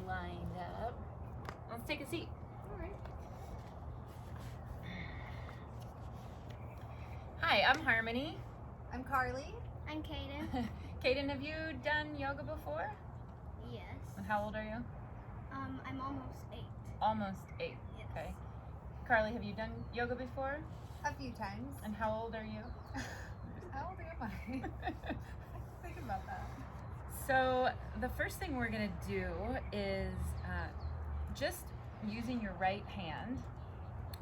Lined up. Let's take a seat. All right. Hi, I'm Harmony. I'm Carly. I'm Cadyn. Cadyn, have you done yoga before? Yes. And how old are you? I'm almost 8. Almost 8. Yes. Okay. Carly, have you done yoga before? A few times. And how old are you? How old am I? Think about that. So the first thing we're gonna do is just using your right hand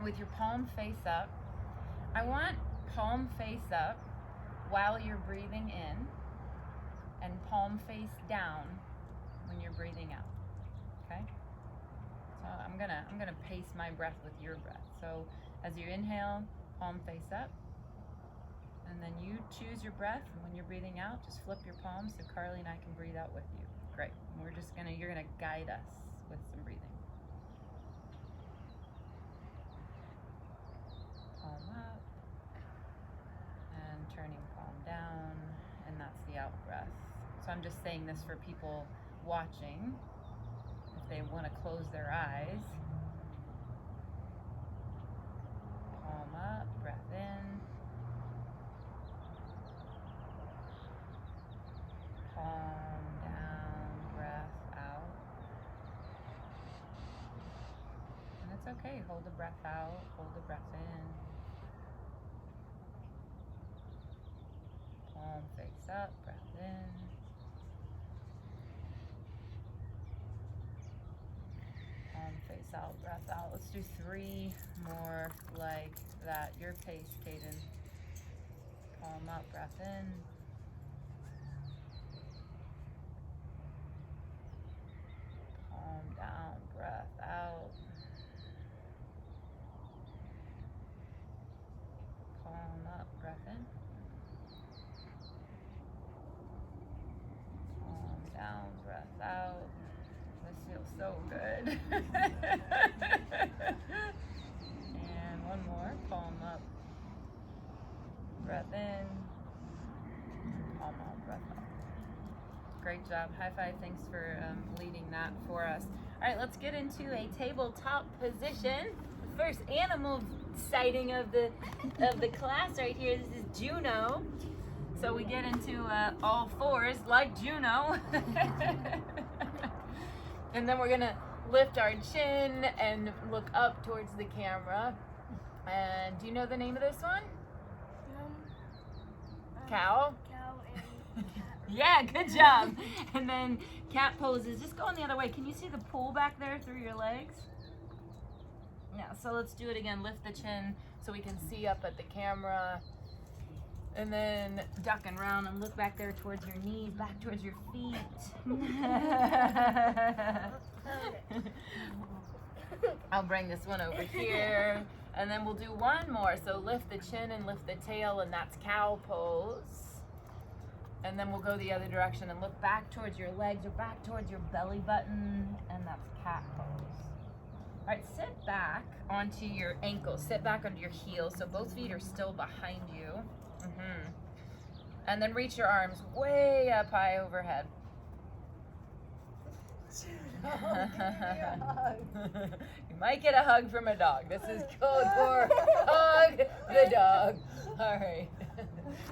with your palm face up. I want palm face up while you're breathing in and palm face down when you're breathing out. Okay? So I'm gonna pace my breath with your breath. So as you inhale, palm face up. And then you choose your breath, and when you're breathing out, just flip your palms so Carly and I can breathe out with you. Great. And you're gonna guide us with some breathing. Palm up, and turning palm down, and that's the out breath. So I'm just saying this for people watching, if they want to close their eyes. Palm up, breath in. Palm down, breath out. And it's okay, hold the breath out, hold the breath in. Palm face up, breath in. Palm face out, breath out. Let's do 3 more like that. Your pace, Cadyn. Palm up, breath in. Palm down, breath out. Palm up, breath in. Palm down, breath out. This feels so good. And one more, palm up, breath in. Palm out, breath out. Great job. High five. Thanks for leading that for us. All right, let's get into a tabletop position. The first animal sighting of the class right here. This is Juno. So we get into all fours like Juno. And then we're gonna lift our chin and look up towards the camera. And do you know the name of this one? Cow? Cow and cat. Yeah, good job. And then cat poses. Just going the other way. Can you see the pool back there through your legs? Yeah, so let's do it again. Lift the chin so we can see up at the camera. And then duck and round and look back there towards your knees, back towards your feet. I'll bring this one over here. And then we'll do one more. So lift the chin and lift the tail, and that's cow pose. And then we'll go the other direction and look back towards your legs or back towards your belly button, and that's cat pose. All right, sit back onto your ankles. Sit back onto your heels so both feet are still behind you. And then reach your arms way up high overhead. You might get a hug from a dog. This is code for hug the dog. All right.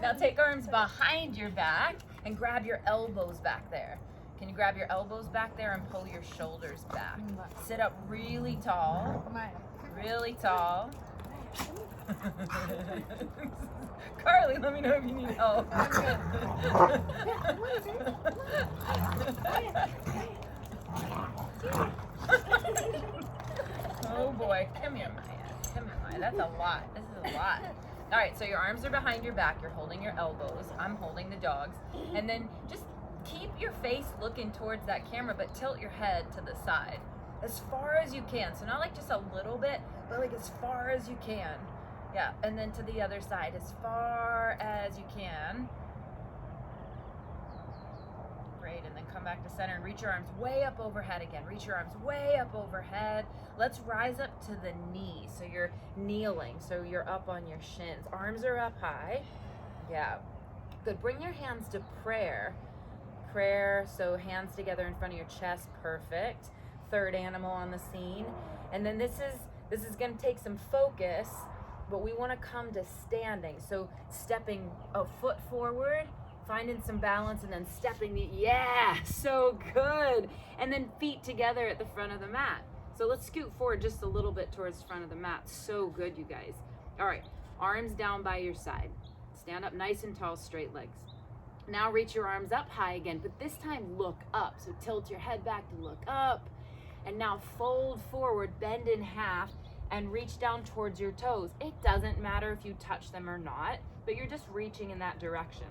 Now take arms behind your back and grab your elbows back there. Can you grab your elbows back there and pull your shoulders back? Sit up really tall. Really tall. Carly, let me know if you need help. Oh boy, come here, Maya. Come here, Maya. That's a lot. This is a lot. All right, so your arms are behind your back. You're holding your elbows. I'm holding the dogs. And then just keep your face looking towards that camera, but tilt your head to the side as far as you can. So not like just a little bit, but like as far as you can. Yeah, and then to the other side as far as you can. Great, and then come back to center and reach your arms way up overhead again. Reach your arms way up overhead. Let's rise up to the knee. So you're kneeling, so you're up on your shins. Arms are up high. Yeah. Good. Bring your hands to prayer. Prayer, so hands together in front of your chest, perfect. Third animal on the scene. And then this is going to take some focus, but we want to come to standing. So stepping a foot forward, finding some balance, and then stepping so good. And then feet together at the front of the mat. So let's scoot forward just a little bit towards the front of the mat. So good, you guys. All right, arms down by your side. Stand up nice and tall, straight legs. Now reach your arms up high again, but this time look up. So tilt your head back to look up. And now fold forward, bend in half, and reach down towards your toes. It doesn't matter if you touch them or not, but you're just reaching in that direction.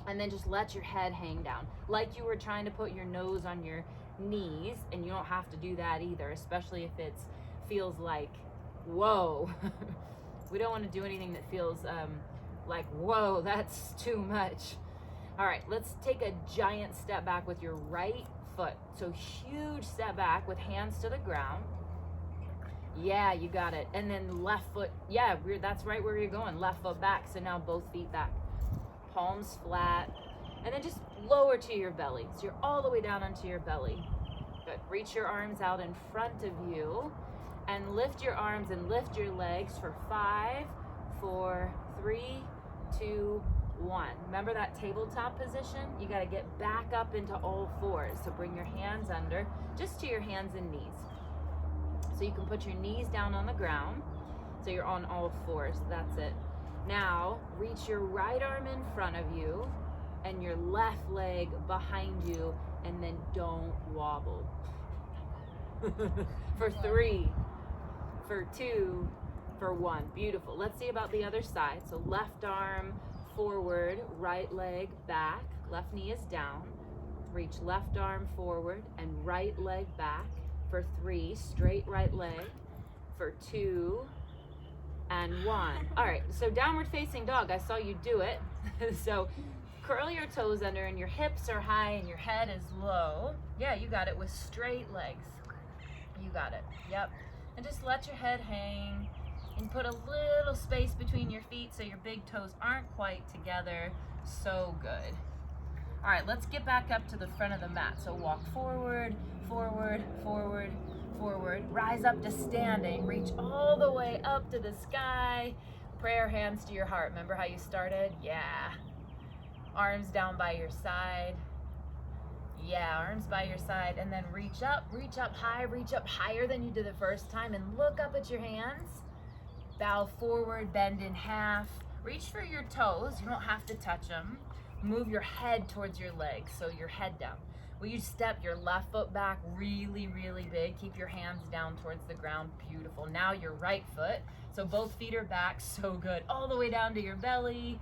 And then just let your head hang down, like you were trying to put your nose on your knees, and you don't have to do that either, especially if it feels like, whoa. We don't want to do anything that feels like, whoa, that's too much. All right, let's take a giant step back with your right foot. So huge step back with hands to the ground. Yeah, you got it. And then left foot, that's right where you're going. Left foot back, so now both feet back. Palms flat, and then just lower to your belly. So you're all the way down onto your belly. Good. Reach your arms out in front of you, and lift your arms and lift your legs for 5, 4, 3, 2, 1. Remember that tabletop position? You got to get back up into all fours. So bring your hands under, just to your hands and knees. So you can put your knees down on the ground. So you're on all fours. That's it. Now reach your right arm in front of you and your left leg behind you, and then don't wobble. For 3, for 2, for 1. Beautiful. Let's see about the other side. So left arm forward, right leg back, left knee is down. Reach left arm forward and right leg back. For 3, straight right leg. For 2 and 1. All right, so downward facing dog. I saw you do it. So curl your toes under, and your hips are high and your head is low. Yeah, you got it, with straight legs. You got it. Yep. And just let your head hang, and put a little space between your feet so your big toes aren't quite together. So good. All right, let's get back up to the front of the mat. So walk forward, forward, forward, forward. Rise up to standing. Reach all the way up to the sky. Prayer hands to your heart. Remember how you started? Yeah. Arms down by your side. Yeah, arms by your side. And then reach up high, reach up higher than you did the first time, and look up at your hands. Bow forward, bend in half. Reach for your toes. You don't have to touch them. Move your head towards your legs, so your head down. Will you step your left foot back really, really big? Keep your hands down towards the ground. Beautiful. Now your right foot. So both feet are back. So good. All the way down to your belly.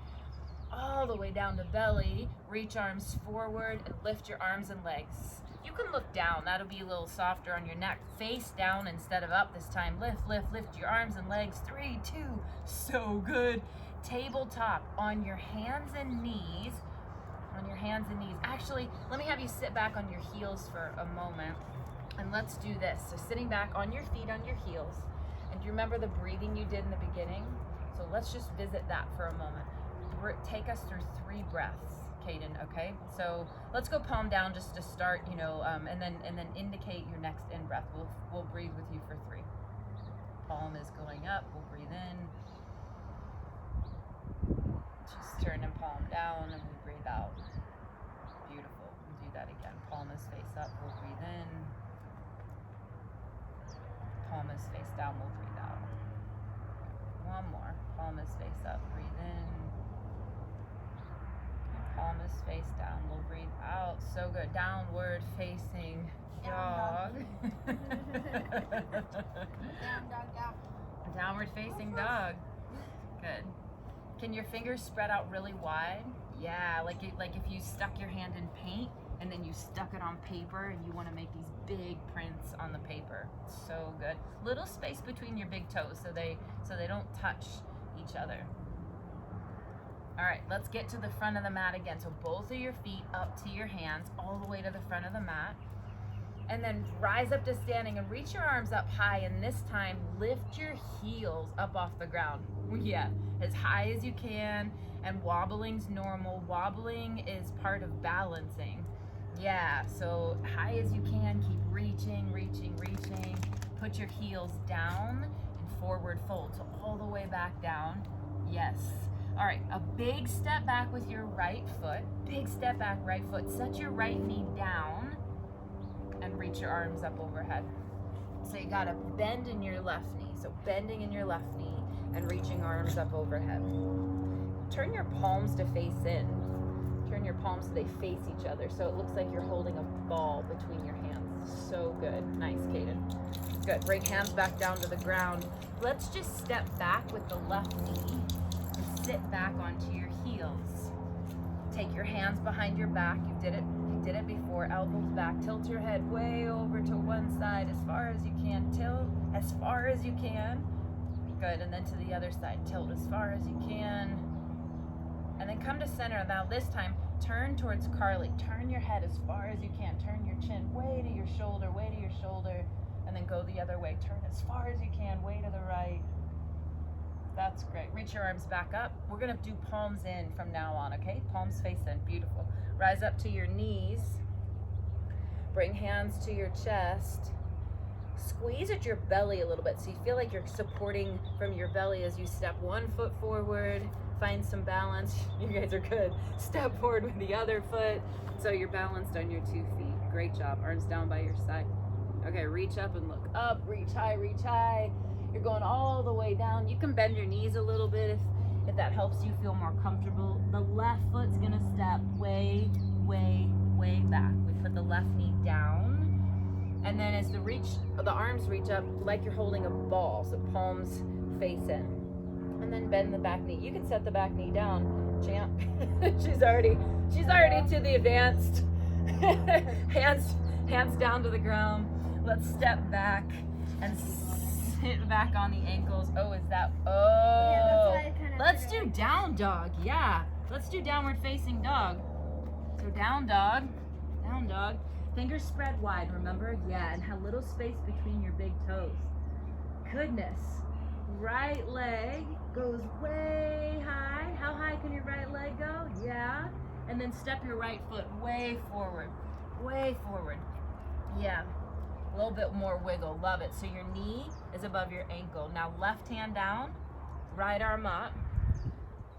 All the way down to belly. Reach arms forward and lift your arms and legs. You can look down. That'll be a little softer on your neck. Face down instead of up this time. Lift, lift, lift your arms and legs. 3, 2. So good. Tabletop on your hands and knees. On your hands and knees. Actually, let me have you sit back on your heels for a moment, and let's do this. So sitting back on your feet, on your heels. And do you remember the breathing you did in the beginning? So let's just visit that for a moment. Take us through 3 breaths, cadyn, okay? So let's go palm down just to start, and then indicate your next in breath. We'll breathe with you for 3. Palm is going up. We'll breathe in. Just turn and palm down, and we breathe out. Beautiful. We'll do that again. Palm is face up. We'll breathe in. Palm is face down. We'll breathe out. One more. Palm is face up. Breathe in. Palm is face down. We'll breathe out. So good. Downward facing dog. Down, dog, down. Downward facing dog. Good. Can your fingers spread out really wide? Yeah, like if you stuck your hand in paint and then you stuck it on paper and you want to make these big prints on the paper. So good. Little space between your big toes so they don't touch each other. All right, let's get to the front of the mat again. So both of your feet up to your hands, all the way to the front of the mat. And then rise up to standing and reach your arms up high, and this time lift your heels up off the ground. Yeah, as high as you can, And wobbling's normal. Wobbling is part of balancing. Yeah, so high as you can, keep reaching, reaching, reaching. Put your heels down and forward fold. So all the way back down. Yes. All right, a big step back with your right foot. Big step back, right foot. Set your right knee down and reach your arms up overhead. So you gotta bend in your left knee. So bending in your left knee and reaching arms up overhead. Turn your palms to face in. Turn your palms so they face each other. So it looks like you're holding a ball between your hands. So good. Nice, cadyn. Good. Bring hands back down to the ground. Let's just step back with the left knee and sit back onto your heels. Take your hands behind your back. You did it before. Elbows back. Tilt your head way over to one side as far as you can. Tilt as far as you can. Good. And then to the other side. Tilt as far as you can. And then come to center. Now this time, turn towards Carly. Turn your head as far as you can. Turn your chin way to your shoulder, way to your shoulder. And then go the other way. Turn as far as you can, way to the right. That's great. Reach your arms back up. We're gonna do palms in from now on, okay? Palms face in, beautiful. Rise up to your knees. Bring hands to your chest. Squeeze at your belly a little bit so you feel like you're supporting from your belly as you step one foot forward. Find some balance. You guys are good. Step forward with the other foot so you're balanced on your 2 feet. Great job. Arms down by your side. Okay, reach up and look up. Reach high, reach high. You're going all the way down. You can bend your knees a little bit if that helps you feel more comfortable. The left foot's gonna step way, way, way back. We put the left knee down. And then as the arms reach up like you're holding a ball, so palms face in. And then bend the back knee. You can set the back knee down, champ. she's already to the advanced. hands down to the ground. Let's step back and sit back on the ankles. Oh, is that? Oh. Yeah, that's why I kinda Let's do down dog. Yeah. Let's do downward facing dog. So down dog. Down dog. Fingers spread wide, remember? Yeah, and have little space between your big toes. Goodness. Right leg goes way high. How high can your right leg go? Yeah. And then step your right foot way forward. Way forward. Yeah. A little bit more wiggle. Love it. So your knee is above your ankle. Now left hand down, right arm up.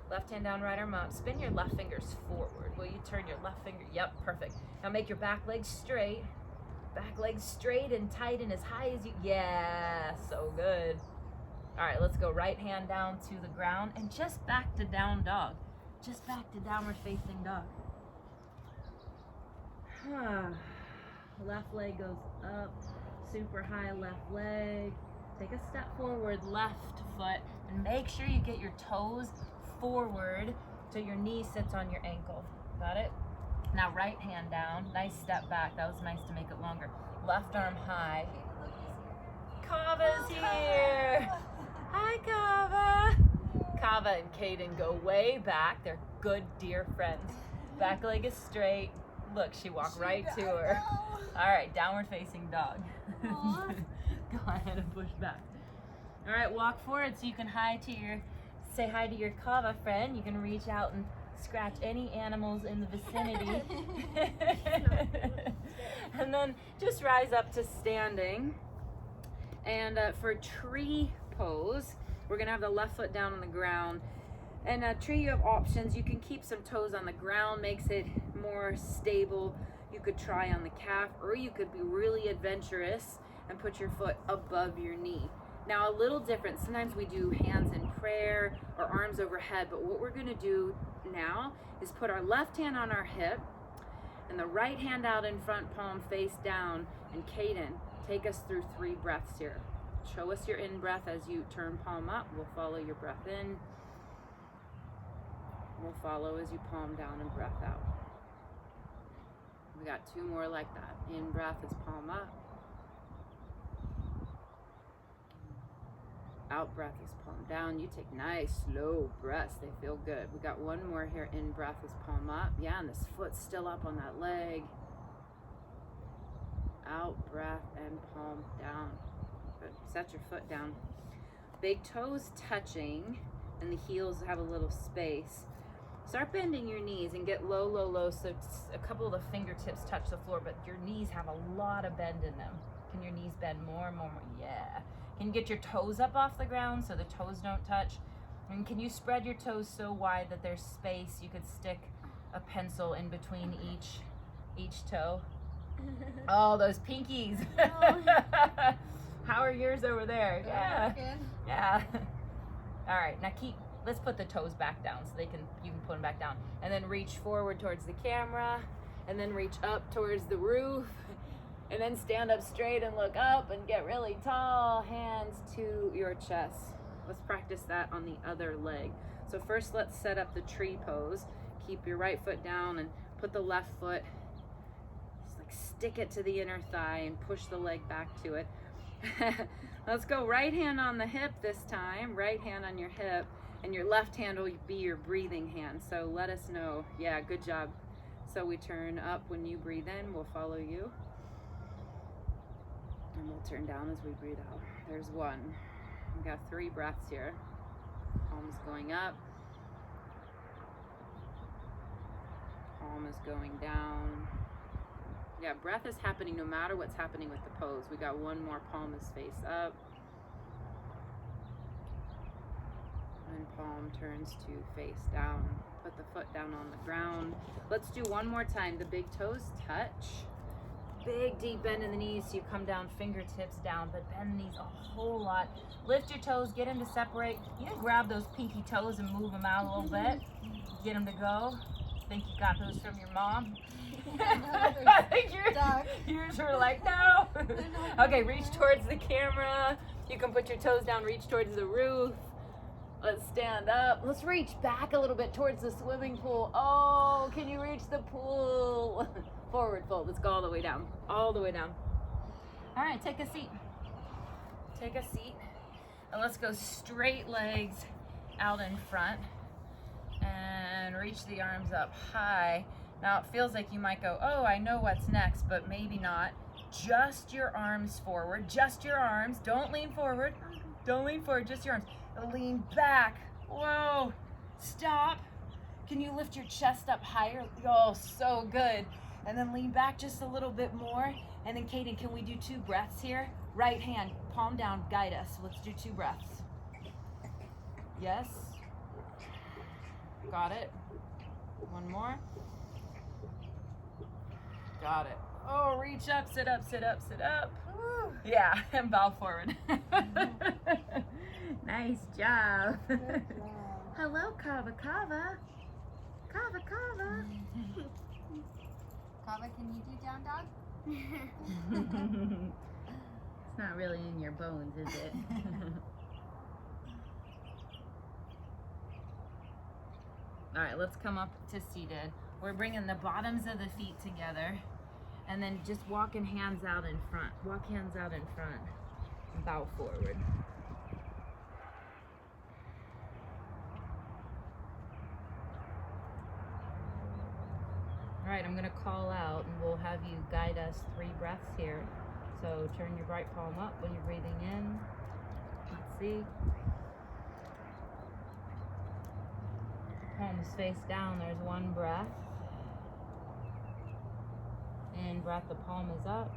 Left hand down, right arm up. Spin your left fingers forward. Will you turn your left finger? Yep, perfect. Now make your back leg straight. Back leg straight and tight and as high as you. Yeah, so good. All right, let's go right hand down to the ground and just back to down dog. Just back to downward facing dog. Left leg goes up, super high left leg. Take a step forward, left foot, and make sure you get your toes forward so your knee sits on your ankle. Got it? Now right hand down, nice step back. That was nice to make it longer. Left arm high. Kava's here. Hi, Kava. Kava and Cadyn go way back. They're good, dear friends. Back leg is straight. Look, she walked right to her. All right, downward facing dog. Go ahead and push back. All right, walk forward so you can say hi to your Kava friend. You can reach out and scratch any animals in the vicinity. And then just rise up to standing. And for tree pose, we're gonna have the left foot down on the ground. And tree, you have options. You can keep some toes on the ground, makes it more stable. You could try on the calf, or you could be really adventurous and put your foot above your knee. Now, a little different. Sometimes we do hands in prayer or arms overhead, but what we're gonna do now is put our left hand on our hip and the right hand out in front, palm face down. And Cadyn, take us through 3 breaths here. Show us your in breath as you turn palm up. We'll follow your breath in. We'll follow as you palm down and breath out. We got 2 more like that. In breath is palm up. Out breath is palm down. You take nice slow breaths. They feel good. We got 1 more here. In breath is palm up. Yeah, and this foot's still up on that leg. Out breath and palm down. Good. Set your foot down. Big toes touching and the heels have a little space. Start bending your knees and get low, low, low, so a couple of the fingertips touch the floor, but your knees have a lot of bend in them. Can your knees bend more and more? Yeah. Can you get your toes up off the ground so the toes don't touch? And can you spread your toes so wide that there's space? You could stick a pencil in between each toe. Oh, those pinkies. How are yours over there? Yeah. Yeah. All right, now let's put the toes back down so you can put them back down. And then reach forward towards the camera, and then reach up towards the roof, and then stand up straight and look up and get really tall, hands to your chest. Let's practice that on the other leg. So first let's set up the tree pose. Keep your right foot down and put the left foot, just like stick it to the inner thigh and push the leg back to it. Let's go right hand on the hip this time, right hand on your hip, and your left hand will be your breathing hand. So let us know. Yeah, good job. So we turn up when you breathe in, we'll follow you. And we'll turn down as we breathe out. There's one. We've got 3 breaths here. Palms going up. Palm is going down. Yeah, breath is happening no matter what's happening with the pose. We got one more, palm is face up. And palm turns to face down. Put the foot down on the ground. Let's do one more time. The big toes touch. Big deep bend in the knees so you come down, fingertips down, but bend the knees a whole lot. Lift your toes, get them to separate. You can grab those pinky toes and move them out a little bit. Get them to go. Think you got those from your mom? I think yours were like, no. Okay, reach towards the camera. You can put your toes down, reach towards the roof. Let's stand up. Let's reach back a little bit towards the swimming pool. Oh, can you reach the pool? Forward fold. Let's go all the way down. All the way down. All right, take a seat. Take a seat. And let's go straight legs out in front. And reach the arms up high. Now it feels like you might go, oh, I know what's next, but maybe not. Just your arms forward. Just your arms. Don't lean forward. Don't lean forward. Just your arms. Lean back. Whoa. Stop. Can you lift your chest up higher? Oh, so good. And then lean back just a little bit more. And then Cadyn, can we do 2 breaths here? Right hand, palm down, guide us. Let's do 2 breaths. Yes. Got it. One more. Got it. Oh, reach up, sit up, sit up, sit up. Woo. Yeah, and bow forward. Nice job. Hello, Kava Kava. Kava Kava. Kava, can you do down dog? It's not really in your bones, is it? All right, let's come up to seated. We're bringing the bottoms of the feet together and then just walking hands out in front. Walk hands out in front and bow forward. All right, I'm gonna call out and we'll have you guide us 3 breaths here. So turn your right palm up when you're breathing in. Let's see. Palms face down, there's 1 breath. In breath, the palm is up.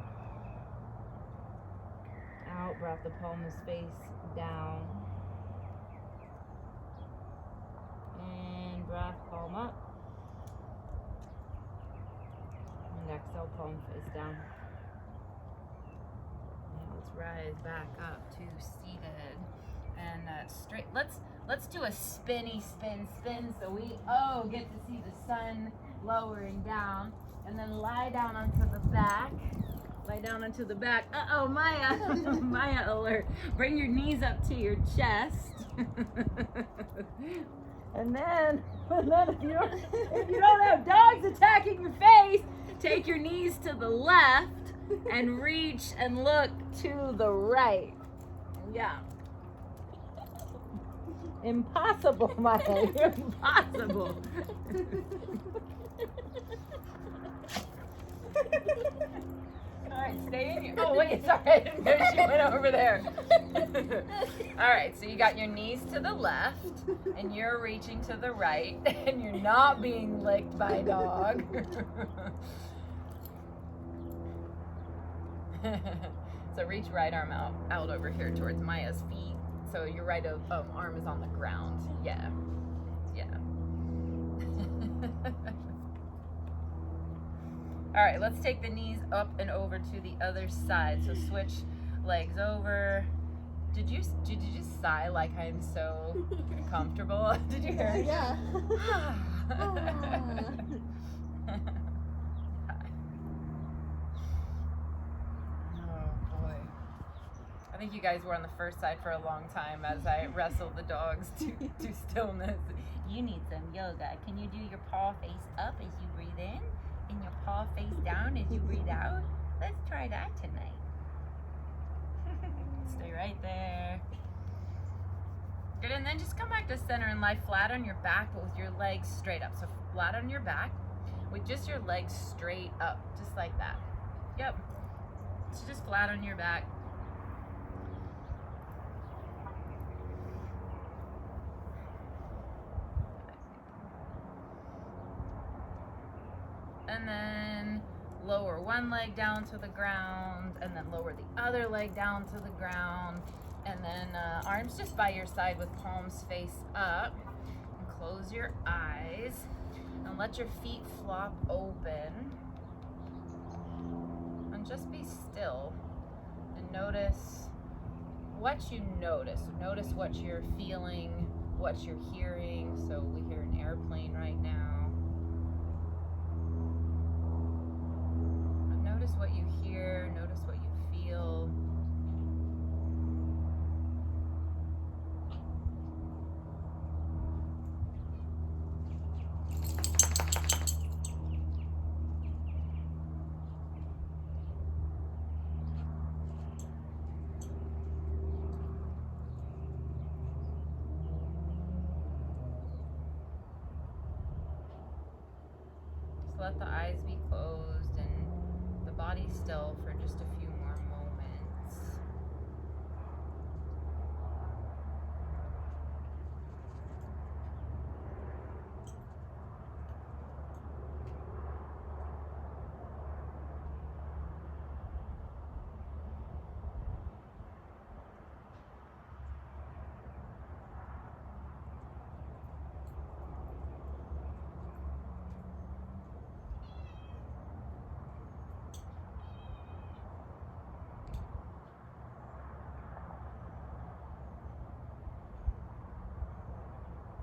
Out breath, the palm is face down. In breath, palm up. And exhale, palm face down. Now let's rise back up to seated and straight. Let's do a spinny spin so we get to see the sun lowering down, and then lie down onto the back. Lie down onto the back. Uh-oh, Maya. Maya alert. Bring your knees up to your chest. And then if you don't have dogs attacking your face, take your knees to the left and reach and look to the right. Yeah. Impossible, Maya. Impossible. All right, stay in here. Oh, wait, sorry. I didn't know she went over there. All right, so you got your knees to the left, and you're reaching to the right, and you're not being licked by a dog. So reach right arm out over here towards Maya's feet. So your right arm is on the ground. Yeah. Yeah. All right, let's take the knees up and over to the other side. So switch legs over. Did you just sigh like I'm so comfortable? Did you hear? Yeah. Oh boy. I think you guys were on the first side for a long time as I wrestled the dogs to stillness. You need some yoga. Can you do your paw face up as you breathe in and your paw face down as you breathe out? Let's try that tonight. Stay right there. Good, and then just come back to center and lie flat on your back, but with your legs straight up. So flat on your back with just your legs straight up, just like that. Yep. So just flat on your back. And then lower one leg down to the ground, and then lower the other leg down to the ground. And then arms just by your side with palms face up. And close your eyes. And let your feet flop open. And just be still. And notice what you notice. Notice what you're feeling, what you're hearing. So we hear an airplane right now. But notice what you hear, notice what you feel. Let the eyes be closed and the body still for just a few more moments.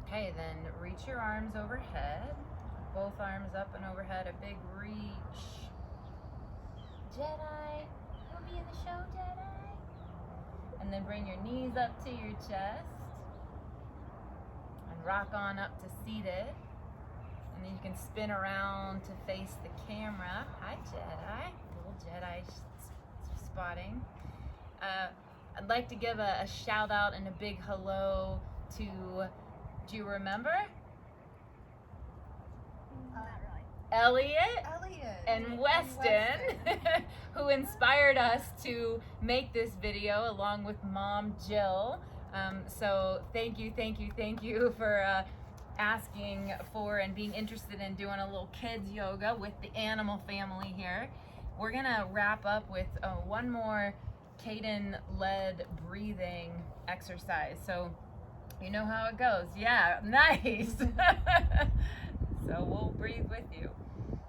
Okay, then reach your arms overhead. Both arms up and overhead, a big reach. Jedi, you'll be in the show, Jedi. And then bring your knees up to your chest. And rock on up to seated. And then you can spin around to face the camera. Hi, Jedi. Little Jedi spotting. I'd like to give a shout out and a big hello to, do you remember? Not really. Elliot and Weston, who inspired us to make this video along with Mom Jill. So thank you for asking for and being interested in doing a little kids yoga with the animal family here. We're gonna wrap up with one more cadyn-led breathing exercise. So you know how it goes. Yeah, nice. So we'll breathe with you.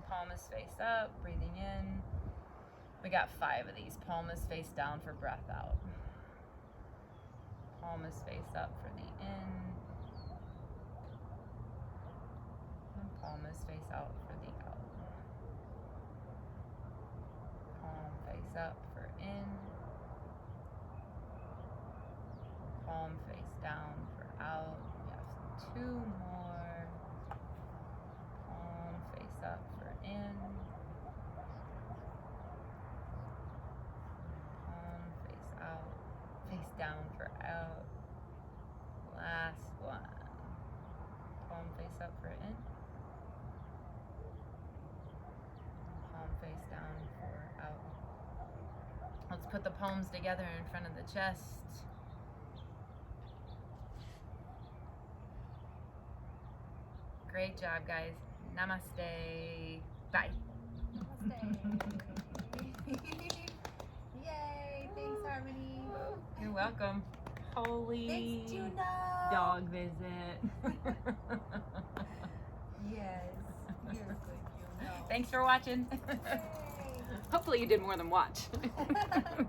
Palm is face up, breathing in. We got 5 of these. Palm is face down for breath out. Palm is face up for the in. And palm is face out for the out. Palm face up for in. Palm face down for out. We have 2 more. Palm face up for in. Palm face out. Face down for out. Last one. Palm face up for in. Palm face down for out. Let's put the palms together in front of the chest. Great job, guys. Namaste. Bye. Namaste. Yay! Thanks, Harmony. You're welcome. Holy Thanks, Juno. dog visit. Yes, you're good, Juno. Thanks for watching. Yay. Hopefully you did more than watch.